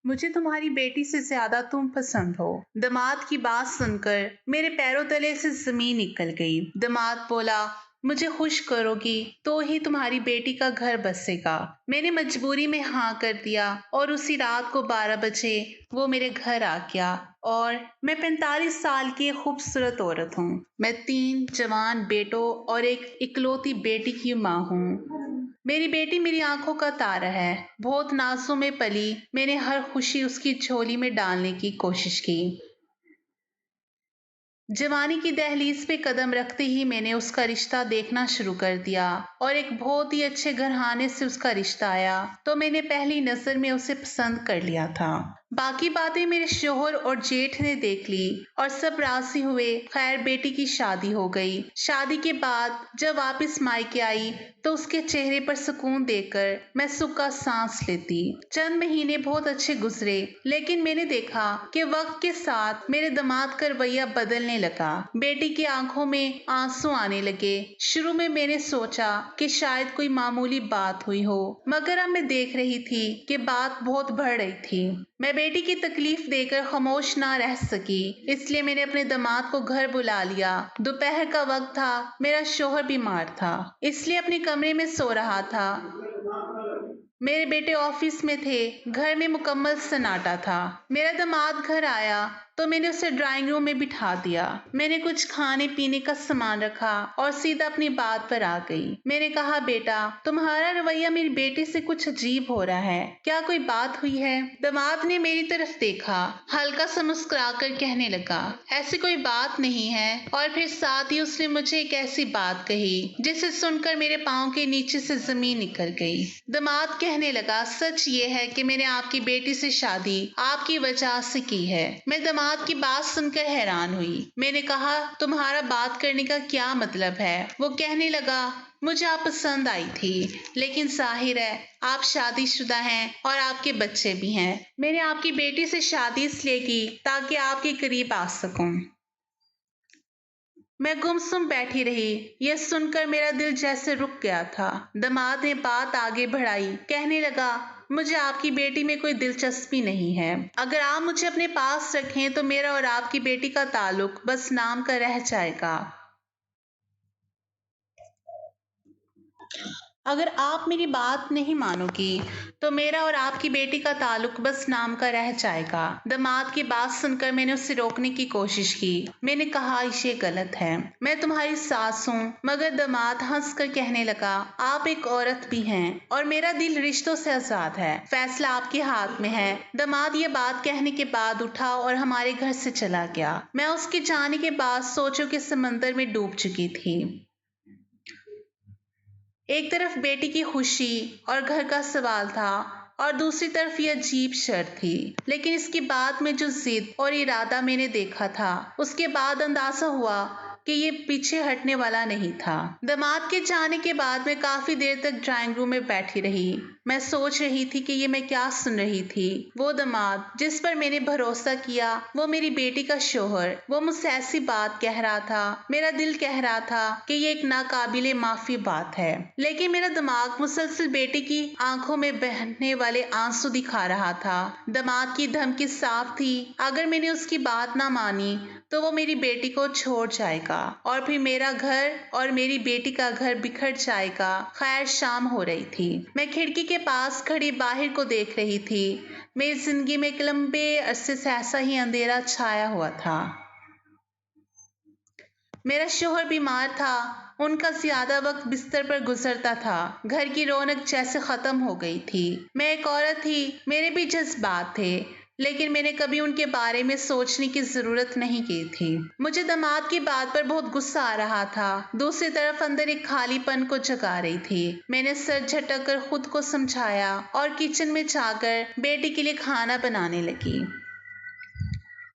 मुझे तुम्हारी बेटी से ज्यादा तुम पसंद हो। दामाद की बात सुनकर मेरे पैरों तले से जमीन निकल गई। दामाद बोला, मुझे खुश करोगी तो ही तुम्हारी बेटी का घर बसेगा। मैंने मजबूरी में हाँ कर दिया और उसी रात को 12 बजे वो मेरे घर आ गया। और मैं 45 साल की एक खूबसूरत औरत हूँ। मैं 3 जवान बेटों और एक इकलौती बेटी की माँ हूँ। मेरी बेटी मेरी आंखों का तारा है। बहुत नाजों में पली, मैंने हर खुशी उसकी झोली में डालने की कोशिश की। जवानी की दहलीज पे कदम रखते ही मैंने उसका रिश्ता देखना शुरू कर दिया और एक बहुत ही अच्छे घराने से उसका रिश्ता आया तो मैंने पहली नजर में उसे पसंद कर लिया था। बाकी बातें मेरे शोहर और जेठ ने देख ली और सब राजी हुए। खैर, बेटी की शादी हो गई। शादी के बाद जब वापस मायके आई तो उसके चेहरे पर सुकून देखकर मैं सुख का सांस लेती। चंद महीने बहुत अच्छे गुजरे, लेकिन मैंने देखा कि वक्त के साथ मेरे दामाद का रवैया बदलने लगा। बेटी की आंखों में आंसू आने लगे। शुरू में मैंने सोचा कि शायद कोई मामूली बात हुई हो, मगर अब मैं देख रही थी कि बात बहुत बढ़ रही थी। मैं बेटी की तकलीफ देकर खामोश ना रह सकी, इसलिए मैंने अपने दामाद को घर बुला लिया। दोपहर का वक्त था, मेरा शोहर बीमार था, इसलिए अपने कमरे में सो रहा था। मेरे बेटे ऑफिस में थे। घर में मुकम्मल सन्नाटा था। मेरा दामाद घर आया तो मैंने उसे ड्राइंग रूम में बिठा दिया। मैंने कुछ खाने पीने का सामान रखा और सीधा अपनी बात पर आ गई। मैंने कहा, बेटा, तुम्हारा रवैया मेरी बेटी से कुछ अजीब हो रहा है, क्या कोई बात हुई है? दामाद ने मेरी तरफ देखा, हल्का सा मुस्कुरा कर कहने लगा, ऐसी कोई बात नहीं है। और फिर साथ ही उसने मुझे एक ऐसी बात कही जिसे सुनकर मेरे पाँव के नीचे से जमीन निकल गई। दामाद कहने लगा, सच ये है कि मैंने आपकी बेटी से शादी आपकी वजह से की है। मैं दामाद की बात सुनकर हैरान हुई। मैंने कहा, तुम्हारा बात करने का क्या मतलब है? वो कहने लगा, मुझे आप पसंद आई थी, लेकिन जाहिर है आप शादीशुदा हैं और आपके बच्चे भी हैं। मैंने आपकी बेटी से शादी इसलिए की ताकि आपके करीब आ सकूं। मैं गुमसुम बैठी रही। यह सुनकर मेरा दिल जैसे रुक गया था। दामाद ने बात आगे बढ़ाई, कहने लगा, मुझे आपकी बेटी में कोई दिलचस्पी नहीं है। अगर आप मुझे अपने पास रखें तो मेरा और आपकी बेटी का ताल्लुक बस नाम का रह जाएगा। अगर आप मेरी बात नहीं मानोगी तो मेरा और आपकी बेटी का ताल्लुक बस नाम का रह जाएगा। दामाद की बात सुनकर मैंने उसे रोकने की कोशिश की। मैंने कहा, ये गलत है, मैं तुम्हारी सास हूँ। मगर दामाद हंस कर कहने लगा, आप एक औरत भी हैं और मेरा दिल रिश्तों से आजाद है। फैसला आपके हाथ में है। दामाद ये बात कहने के बाद उठा और हमारे घर से चला गया। मैं उसके जाने के बाद सोचों के समंदर में डूब चुकी थी। एक तरफ बेटी की खुशी और घर का सवाल था और दूसरी तरफ ये अजीब शर्त थी। लेकिन इसके बाद में जो जिद और इरादा मैंने देखा था, उसके बाद अंदाजा हुआ कि ये पीछे हटने वाला नहीं था। दामाद के जाने के बाद मैं काफी देर तक ड्राइंग रूम में बैठी रही। मैं सोच रही थी कि ये मैं क्या सुन रही थी। वो दामाद जिस पर मैंने भरोसा किया, वो मेरी बेटी का शोहर, वो मुझसे ऐसी बात कह रहा था। मेरा दिल कह रहा था कि ये एक नाकाबिले माफी बात है, लेकिन मेरा दिमाग मुसलसल बेटी की आंखों में बहने वाले आंसू दिखा रहा था। दामाद की धमकी साफ थी, अगर मैंने उसकी बात ना मानी तो वो मेरी बेटी को छोड़ जाएगा और फिर मेरा घर और मेरी बेटी का घर बिखर जाएगा। खैर, शाम हो रही थी। मैं खिड़की के पास खड़ी बाहर को देख रही थी। मेरी जिंदगी में एक लंबे अरसे से ऐसा ही अंधेरा छाया हुआ था। मेरा शोहर बीमार था। उनका ज्यादा वक्त बिस्तर पर गुजरता था। घर की रौनक जैसे खत्म हो गई थी। मैं एक औरत थी, मेरे भी जज्बात थे, लेकिन मैंने कभी उनके बारे में सोचने की जरूरत नहीं की थी। मुझे दामाद की बात पर बहुत गुस्सा आ रहा था। दूसरी तरफ अंदर एक खालीपन को जगा रही थी। मैंने सर झटक कर खुद को समझाया और किचन में जाकर बेटी के लिए खाना बनाने लगी।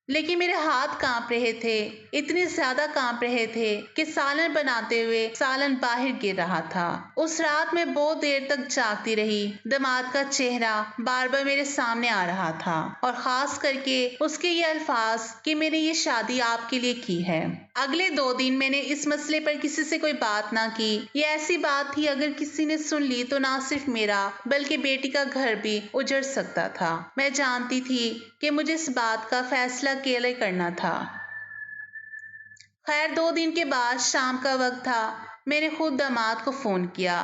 लेकिन मेरे हाथ कांप रहे थे, इतने ज्यादा कांप रहे थे कि सालन बनाते हुए सालन बाहर गिर रहा था। उस रात मैं बहुत देर तक जागती रही। दामाद का चेहरा बार बार मेरे सामने आ रहा था, और खास करके उसके ये अल्फाज कि मैंने ये शादी आपके लिए की है। अगले 2 दिन मैंने इस मसले पर किसी से कोई बात ना की। ये ऐसी बात थी, अगर किसी ने सुन ली तो ना सिर्फ मेरा बल्कि बेटी का घर भी उजड़ सकता था। मैं जानती थी कि मुझे इस बात का फैसला अकेले करना था। खैर 2 दिन के बाद शाम का वक्त था। मैंने खुद दामाद को फोन किया।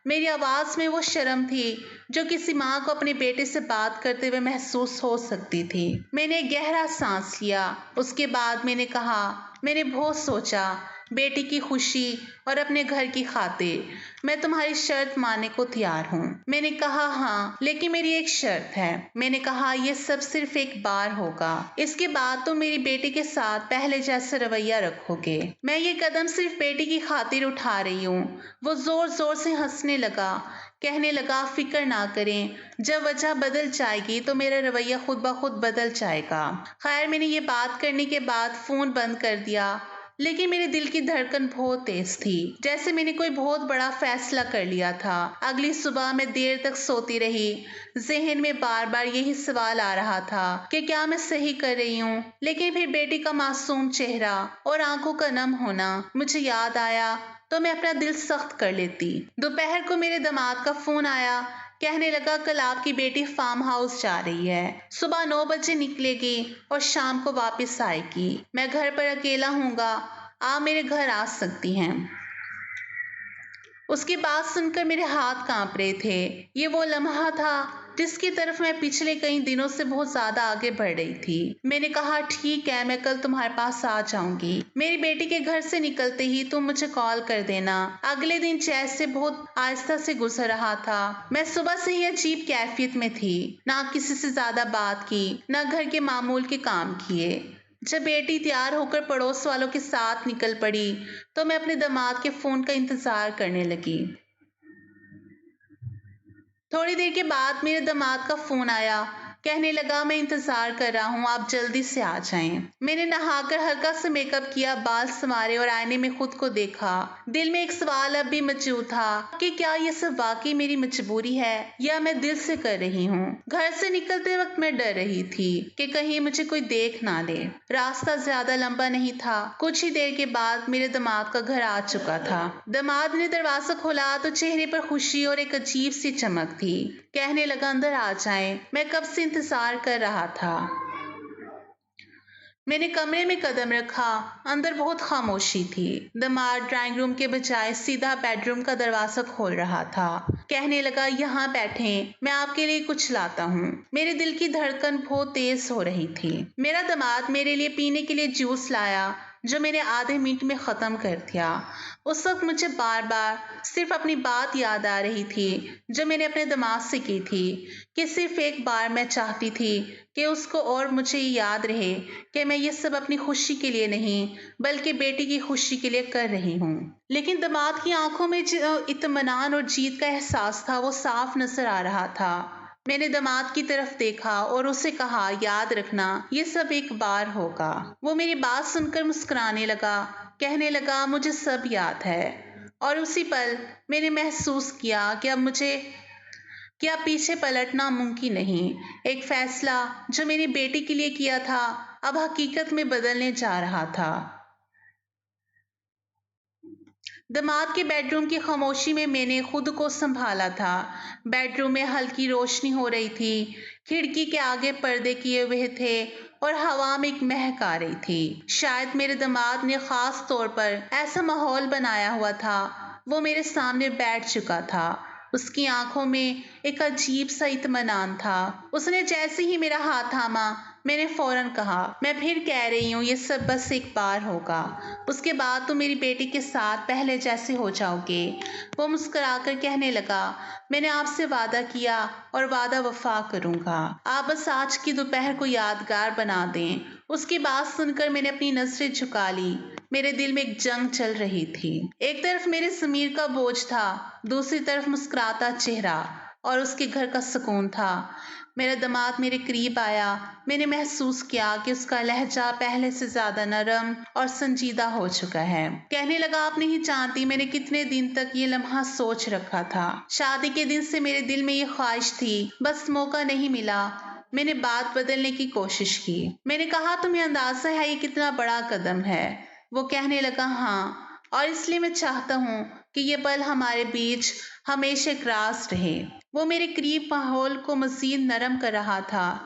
मेरी आवाज में वो शर्म थी जो किसी माँ को अपने बेटे से बात करते हुए महसूस हो सकती थी। मैंने एक गहरा सांस लिया। उसके बाद मैंने कहा, मैंने बहुत सोचा, बेटी की खुशी और अपने घर की खातिर मैं तुम्हारी शर्त मानने को तैयार हूँ। मैंने कहा हाँ, लेकिन मेरी एक शर्त है। मैंने कहा यह सब सिर्फ एक बार होगा, इसके बाद तुम मेरी बेटी के साथ पहले जैसा रवैया रखोगे। मैं ये कदम सिर्फ बेटी की खातिर उठा रही हूँ। वो जोर जोर से हंसने लगा, कहने लगा फिक्र ना करें, जब वजह बदल जाएगी तो मेरा रवैया खुद ब खुद बदल जाएगा। खैर मैंने ये बात करने के बाद फोन बंद कर दिया, लेकिन मेरे दिल की धड़कन बहुत तेज थी, जैसे मैंने कोई बहुत बड़ा फैसला कर लिया था। अगली सुबह मैं देर तक सोती रही। जहन में बार बार यही सवाल आ रहा था कि क्या मैं सही कर रही हूँ। लेकिन फिर बेटी का मासूम चेहरा और आंखों का नम होना मुझे याद आया तो मैं अपना दिल सख्त कर लेती। दोपहर को मेरे दामाद का फोन आया। कहने लगा कल आपकी बेटी फार्म हाउस जा रही है, सुबह 9 बजे निकलेगी और शाम को वापस आएगी। मैं घर पर अकेला हूँगा, आप मेरे घर आ सकती हैं। उसकी बात सुनकर मेरे हाथ कांप रहे थे। ये वो लम्हा था जिसकी तरफ मैं पिछले कई दिनों से बहुत ज्यादा आगे बढ़ रही थी। मैंने कहा ठीक है, मैं कल तुम्हारे पास आ जाऊंगी। मेरी बेटी के घर से निकलते ही तुम मुझे कॉल कर देना। अगले दिन जैसे बहुत आहिस्ता से गुजर रहा था। मैं सुबह से ही अजीब कैफियत में थी, ना किसी से ज्यादा बात की, ना घर के मामूल के काम किए। जब बेटी तैयार होकर पड़ोस वालों के साथ निकल पड़ी तो मैं अपने दामाद के फोन का इंतजार करने लगी। थोड़ी देर के बाद मेरे दामाद का फोन आया। कहने लगा मैं इंतजार कर रहा हूँ, आप जल्दी से आ जाएं। मैंने नहाकर हल्का सा मेकअप किया, बाल संवारे और आईने में खुद को देखा। दिल में एक सवाल अब भी मौजूद था कि क्या ये सब वाकई मेरी मजबूरी है या मैं दिल से कर रही हूँ। घर से निकलते वक्त मैं डर रही थी कि कहीं मुझे कोई देख ना ले। रास्ता ज्यादा लंबा नहीं था। कुछ ही देर के बाद मेरे दामाद का घर आ चुका था। दामाद ने दरवाजा खोला तो चेहरे पर खुशी और एक अजीब सी चमक थी। कहने लगा अंदर आ जाएं, मैं कब से इंतजार कर रहा था। मैंने कमरे में कदम रखा। अंदर बहुत खामोशी थी। दामाद ड्राइंग रूम के बजाय सीधा बेडरूम का दरवाजा खोल रहा था। कहने लगा यहाँ बैठें, मैं आपके लिए कुछ लाता हूँ। मेरे दिल की धड़कन बहुत तेज हो रही थी। मेरा दामाद मेरे लिए पीने के लिए जूस लाया जो मैंने आधे मिनट में खत्म कर दिया। उस वक्त मुझे बार बार सिर्फ अपनी बात याद आ रही थी जो मैंने अपने दिमाग से की थी, कि सिर्फ एक बार मैं चाहती थी कि उसको और मुझे याद रहे कि मैं ये सब अपनी खुशी के लिए नहीं बल्कि बेटी की खुशी के लिए कर रही हूँ। लेकिन दामाद की आंखों में जो इत्मीनान और जीत का एहसास था वो साफ नजर आ रहा था। मैंने दामाद की तरफ देखा और उसे कहा याद रखना ये सब एक बार होगा। वो मेरी बात सुनकर मुस्कुराने लगा। कहने लगा मुझे सब याद है। और उसी पल मैंने महसूस किया कि अब पीछे पलटना मुमकिन नहीं। एक फैसला जो मेरी बेटी के लिए किया था अब हकीकत में बदलने जा रहा था। दामाद के बेडरूम की खामोशी में मैंने खुद को संभाला था। बेडरूम में हल्की रोशनी हो रही थी। खिड़की के आगे पर्दे किए हुए थे और हवा में एक महक आ रही थी। शायद मेरे दामाद ने खास तौर पर ऐसा माहौल बनाया हुआ था। वो मेरे सामने बैठ चुका था। उसकी आंखों में एक अजीब सा इत्मीनान था। उसने जैसे ही मेरा हाथ थामा मैंने फौरन कहा मैं फिर कह रही हूँ ये सब बस एक बार होगा, उसके बाद तुम मेरी बेटी के साथ पहले जैसे हो जाओगे। वो मुस्कुराकर कहने लगा मैंने आपसे वादा किया और वादा वफा करूंगा, आप बस आज की दोपहर को यादगार बना दें। उसकी बात सुनकर मैंने अपनी नजरें झुका ली। मेरे दिल में एक जंग चल रही थी। एक तरफ मेरे ज़मीर का बोझ था, दूसरी तरफ मुस्कुराता चेहरा और उसके घर का सुकून था। میرا دماد میرے قریب آیا۔ میں نے محسوس کیا کہ اس کا لہجہ پہلے سے زیادہ نرم اور سنجیدہ ہو چکا ہے۔ کہنے لگا، آپ نہیں جانتی میں نے کتنے دن تک یہ لمحہ سوچ رکھا تھا۔ شادی کے دن سے میرے دل میں یہ خواہش تھی، بس موقع نہیں ملا۔ میں نے بات بدلنے کی کوشش کی۔ میں نے کہا، تمہیں اندازہ ہے یہ کتنا بڑا قدم ہے؟ وہ کہنے لگا، ہاں، اور اس لیے میں چاہتا ہوں کہ یہ پل ہمارے بیچ ہمیشہ ایک راز رہے۔ وہ میرے قریب ماحول کو مزید نرم کر رہا تھا۔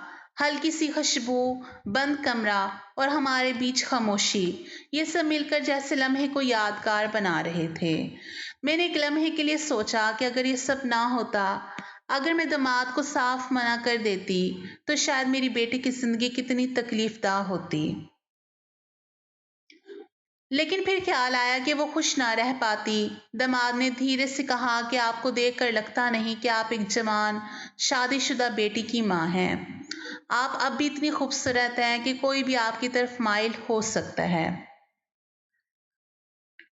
ہلکی سی خوشبو، بند کمرہ اور ہمارے بیچ خاموشی، یہ سب مل کر جیسے لمحے کو یادگار بنا رہے تھے۔ میں نے ایک لمحے کے لیے سوچا کہ اگر یہ سب نہ ہوتا، اگر میں دماد کو صاف منع کر دیتی، تو شاید میری بیٹی کی زندگی کتنی تکلیف دہ ہوتی۔ لیکن پھر خیال آیا کہ وہ خوش نہ رہ پاتی۔ دماد نے دھیرے سے کہا کہ آپ کو دیکھ کر لگتا نہیں کہ آپ ایک جوان شادی شدہ بیٹی کی ماں ہیں۔ آپ اب بھی اتنی خوبصورت ہیں کہ کوئی بھی آپ کی طرف مائل ہو سکتا ہے۔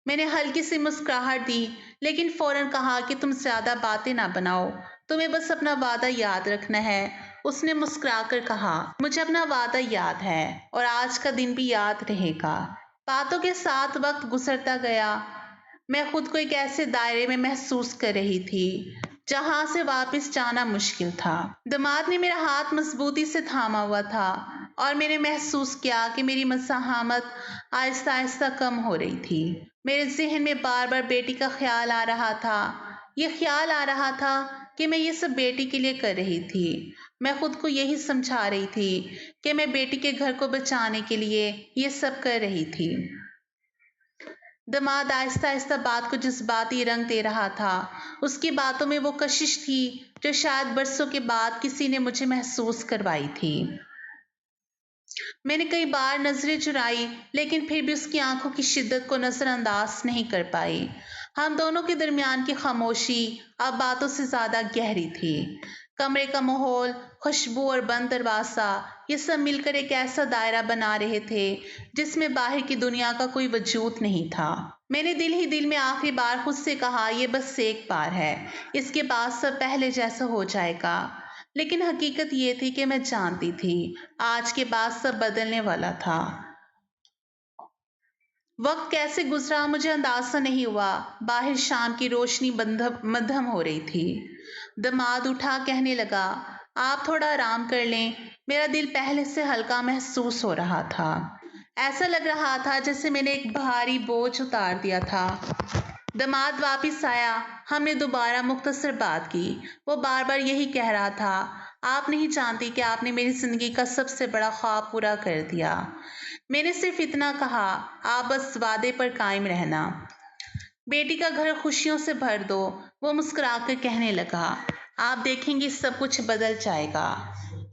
میں نے ہلکی سی مسکراہٹ دی، لیکن فوراً کہا کہ تم زیادہ باتیں نہ بناؤ، تمہیں بس اپنا وعدہ یاد رکھنا ہے۔ اس نے مسکرا کر کہا، مجھے اپنا وعدہ یاد ہے اور آج کا دن بھی یاد رہے گا۔ باتوں کے ساتھ وقت گزرتا گیا۔ میں خود کو ایک ایسے دائرے میں محسوس کر رہی تھی جہاں سے واپس جانا مشکل تھا۔ دماد نے میرا ہاتھ مضبوطی سے تھاما ہوا تھا اور میں نے محسوس کیا کہ میری مزاحمت آہستہ آہستہ کم ہو رہی تھی۔ میرے ذہن میں بار بار بیٹی کا خیال آ رہا تھا۔ یہ خیال آ رہا تھا کہ میں یہ سب بیٹی کے لیے کر رہی تھی۔ میں خود کو یہی سمجھا رہی تھی کہ میں بیٹی کے گھر کو بچانے کے لیے یہ سب کر رہی تھی۔ دماد آہستہ آہستہ بات کو جذباتی رنگ دے رہا تھا۔ اس کی باتوں میں وہ کشش تھی جو شاید برسوں کے بعد کسی نے مجھے محسوس کروائی تھی۔ میں نے کئی بار نظریں چرائی، لیکن پھر بھی اس کی آنکھوں کی شدت کو نظر انداز نہیں کر پائی۔ ہم دونوں کے درمیان کی خاموشی اب باتوں سے زیادہ گہری تھی۔ کمرے کا ماحول، خوشبو اور بند دروازہ، یہ سب مل کر ایک ایسا دائرہ بنا رہے تھے جس میں باہر کی دنیا کا کوئی وجود نہیں تھا۔ میں نے دل ہی دل میں آخری بار خود سے کہا، یہ بس ایک بار ہے، اس کے بعد سب پہلے جیسا ہو جائے گا۔ لیکن حقیقت یہ تھی کہ میں جانتی تھی آج کے بعد سب بدلنے والا تھا۔ وقت کیسے گزرا مجھے اندازہ نہیں ہوا۔ باہر شام کی روشنی مدھم ہو رہی تھی۔ دماد اٹھا، کہنے لگا، آپ تھوڑا آرام کر لیں۔ میرا دل پہلے سے ہلکا محسوس ہو رہا تھا۔ ایسا لگ رہا تھا جیسے میں نے ایک بھاری بوجھ اتار دیا تھا۔ دماد واپس آیا۔ ہم نے دوبارہ مختصر بات کی۔ وہ بار بار یہی کہہ رہا تھا، آپ نہیں جانتی کہ آپ نے میری زندگی کا سب سے بڑا خواب پورا کر دیا۔ میں نے صرف اتنا کہا، آپ بس وعدے پر قائم رہنا۔ بیٹی کا گھر خوشیوں سے بھر دو۔ وہ مسکرا کر کہنے لگا، آپ دیکھیں گی سب کچھ بدل جائے گا۔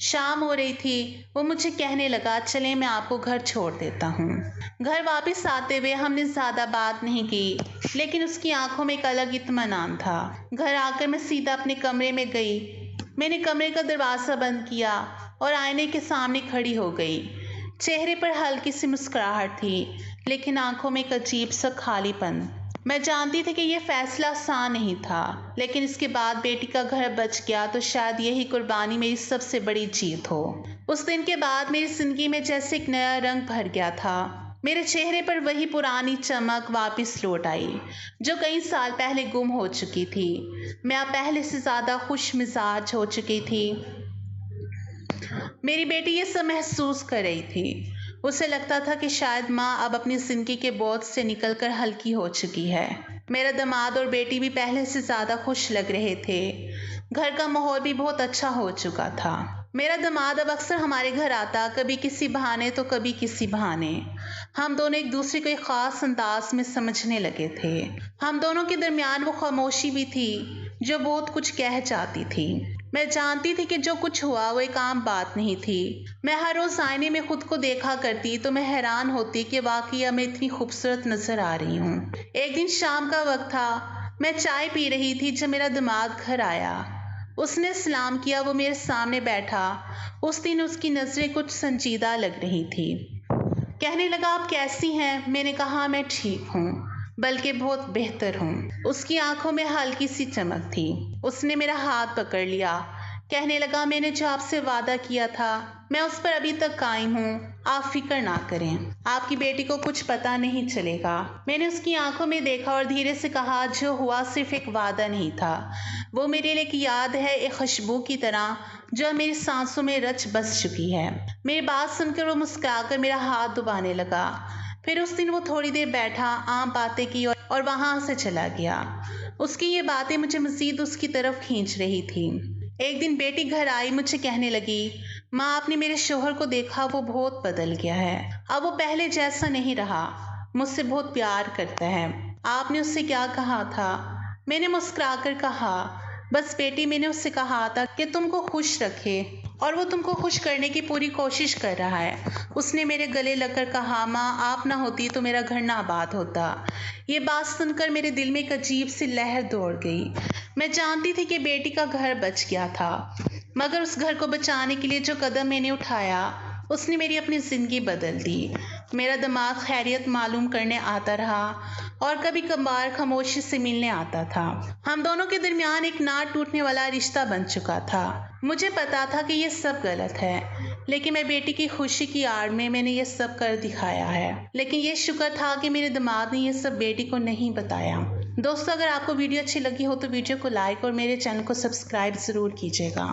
شام ہو رہی تھی۔ وہ مجھے کہنے لگا، چلیں میں آپ کو گھر چھوڑ دیتا ہوں۔ گھر واپس آتے ہوئے ہم نے زیادہ بات نہیں کی، لیکن اس کی آنکھوں میں ایک الگ اطمینان تھا۔ گھر آ کر میں سیدھا اپنے کمرے میں گئی۔ میں نے کمرے کا دروازہ بند کیا اور آئینے کے سامنے کھڑی ہو گئی۔ چہرے پر ہلکی سی مسکراہٹ تھی، لیکن آنکھوں میں ایک عجیب سا خالی پن۔ میں جانتی تھی کہ یہ فیصلہ آسان نہیں تھا، لیکن اس کے بعد بیٹی کا گھر بچ گیا تو شاید یہی قربانی میری سب سے بڑی جیت ہو۔ اس دن کے بعد میری زندگی میں جیسے ایک نیا رنگ بھر گیا تھا۔ میرے چہرے پر وہی پرانی چمک واپس لوٹ آئی جو کئی سال پہلے گم ہو چکی تھی۔ میں اب پہلے سے زیادہ خوش مزاج ہو چکی تھی۔ میری بیٹی یہ سب محسوس کر رہی تھی۔ اسے لگتا تھا کہ شاید ماں اب اپنی زندگی کے بوجھ سے نکل کر ہلکی ہو چکی ہے۔ میرا دماد اور بیٹی بھی پہلے سے زیادہ خوش لگ رہے تھے۔ گھر کا ماحول بھی بہت اچھا ہو چکا تھا۔ میرا دماد اب اکثر ہمارے گھر آتا، کبھی کسی بہانے تو کبھی کسی بہانے۔ ہم دونوں ایک دوسرے کو ایک خاص انداز میں سمجھنے لگے تھے۔ ہم دونوں کے درمیان وہ خاموشی بھی تھی جو بہت کچھ کہہ جاتی تھی۔ میں جانتی تھی کہ جو کچھ ہوا وہ ایک عام بات نہیں تھی۔ میں ہر روز آئینے میں خود کو دیکھا کرتی تو میں حیران ہوتی کہ واقعی اب میں اتنی خوبصورت نظر آ رہی ہوں۔ ایک دن شام کا وقت تھا۔ میں چائے پی رہی تھی جب میرا دماد گھر آیا۔ اس نے سلام کیا۔ وہ میرے سامنے بیٹھا۔ اس دن اس کی نظریں کچھ سنجیدہ لگ رہی تھی۔ کہنے لگا، آپ کیسی ہیں؟ میں نے کہا، میں ٹھیک ہوں، بلکہ بہت بہتر ہوں۔ اس کی آنکھوں میں ہلکی سی چمک تھی۔ اس نے میرا ہاتھ پکڑ لیا۔ کہنے لگا میں نے جو آپ سے وعدہ کیا تھا میں اس پر ابھی تک قائم ہوں، آپ فکر نہ کریں، آپ کی بیٹی کو کچھ پتا نہیں چلے گا۔ میں نے اس کی آنکھوں میں دیکھا اور دھیرے سے کہا جو ہوا صرف ایک وعدہ نہیں تھا، وہ میرے لیے ایک یاد ہے، ایک خوشبو کی طرح جو میری سانسوں میں رچ بس چکی ہے۔ میری بات سن کر وہ مسکرا کر میرا ہاتھ دبانے لگا۔ پھر اس دن وہ تھوڑی دیر بیٹھا، عام باتیں کی اور وہاں سے چلا گیا۔ اس کی یہ باتیں مجھے مزید اس کی طرف کھینچ رہی تھی۔ ایک دن بیٹی گھر آئی، مجھے کہنے لگی ماں آپ نے میرے شوہر کو دیکھا، وہ بہت بدل گیا ہے، اب وہ پہلے جیسا نہیں رہا، مجھ سے بہت پیار کرتا ہے۔ آپ نے اس سے کیا کہا تھا؟ میں نے مسکرا کر کہا بس بیٹی میں نے اس سے کہا تھا کہ تم کو خوش رکھے اور وہ تم کو خوش کرنے کی پوری کوشش کر رہا ہے۔ اس نے میرے گلے لگ کر کہا ماں آپ نہ ہوتی تو میرا گھر نہ آباد ہوتا۔ یہ بات سن کر میرے دل میں ایک عجیب سی لہر دوڑ گئی۔ میں جانتی تھی کہ بیٹی کا گھر بچ گیا تھا، مگر اس گھر کو بچانے کے لیے جو قدم میں نے اٹھایا اس نے میری اپنی زندگی بدل دی۔ میرا دماغ خیریت معلوم کرنے آتا رہا اور کبھی کبھار خاموشی سے ملنے آتا تھا۔ ہم دونوں کے درمیان ایک نہ ٹوٹنے والا رشتہ بن چکا تھا۔ مجھے پتا تھا کہ یہ سب غلط ہے، لیکن میں بیٹی کی خوشی کی آڑ میں نے یہ سب کر دکھایا ہے۔ لیکن یہ شکر تھا کہ میرے دماغ نے یہ سب بیٹی کو نہیں بتایا۔ دوستو اگر آپ کو ویڈیو اچھی لگی ہو تو ویڈیو کو لائک اور میرے چینل کو سبسکرائب ضرور کیجیے گا۔